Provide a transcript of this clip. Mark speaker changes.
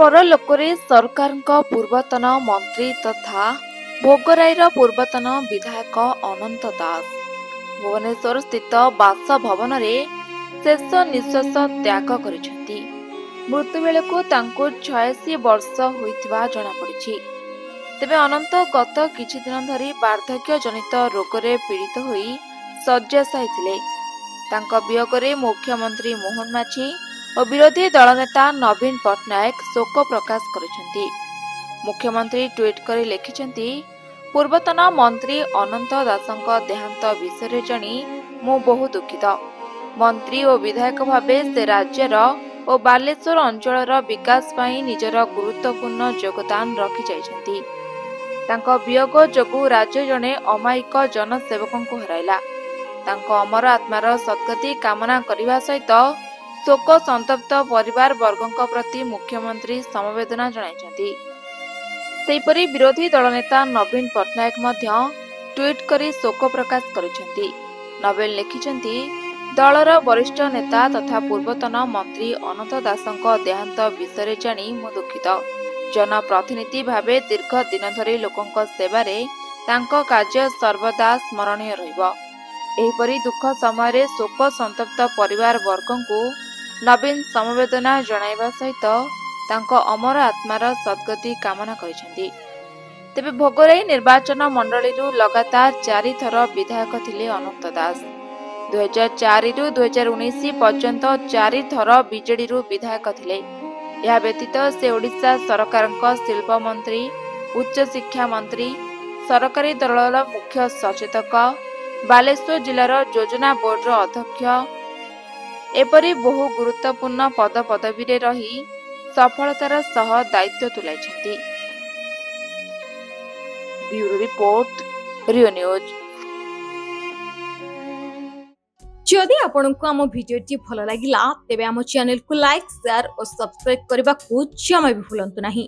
Speaker 1: परलोकरे सरकारଙ୍କ पूर्वतन मंत्री तथा भोगराईर पूर्वतन विधायक अनंत दास भुवनेश्वर स्थित बासभवन शेष निश्वास त्याग करिसेंती। मृत्यु बेलू 86 वर्ष होइथिबा जणा पड़िछि। तेबे अनंत गत किछि दिन धरी वार्धक्य जनित रोगरे पीड़ित होई शय्याशायी थिले। तांका वियोगरे मुख्यमंत्री मोहन माझी और विरोधी दल नेता नवीन पट्टनायक शोक प्रकाश करिसेंती। मुख्यमंत्री ट्वीट करी लिखिसेंती, पूर्वतन मंत्री अनंत दासଙ୍କ देहांत विषय जानी मु बहु दुखित। मंत्री और विधायक भावे से राज्यर और बालेश्वर अंचलर विकास पाई निजर गुरुत्वपूर्ण योगदान रखि जाइछंती। तांको वियोग जोगु राज्य जने अमायिक जनसेवकଙ୍କୁ हराइला। तांको अमर आत्मार सद्गति कामना करने सहित शोक संतप्त परिवार वर्गों प्रति मुख्यमंत्री समवेदना जणाइछंती। सेहिपरि विरोधी दल नेता नवीन पट्टनायक मध्य ट्वीट करी शोक प्रकाश करिसेंती। नवीन लिखिसेंती, दलर वरिष्ठ नेता तथा पूर्वतन मंत्री अनंत दासଙ୍କ देहांत विषय जानी मु दुखित। जनप्रतिनिधि भावे दीर्घ दिन धरी लोकंक सेवारे तांको कार्य सर्वदा स्मरणीय रहिबो। एहिपरि दुख समय शोक संतप्त परिवार वर्गों नवीन समवेदना जणाइबा सहित तांको अमर आत्मार सद्गति कामना करिसेंती। तेबे भोगराई निर्वाचन मंडली लगातार 4 थर विधायक थिले अनंत दास। 2004 रु 2019 पर्यंत 4 थर बीजेडी विधायक थिले। यह व्यतीत से ओडिशा सरकारक शिल्प मंत्री, उच्च शिक्षा मंत्री, सरकारी दलर मुख्य सचेतक, बालेश्वर जिलार योजना बोर्ड अध्यक्ष एपरी बहु गुरुत्वपूर्ण पद पदवी रही सफलतार सह दायित्व तुलाइछंती। ब्यूरो रिपोर्ट, रियो न्यूज।
Speaker 2: जदि आपंक आम भिडी भल लगा तेब आम चैनल को लाइक, शेयर और सब्सक्राइब करने को जमा भी भूलु नहीं।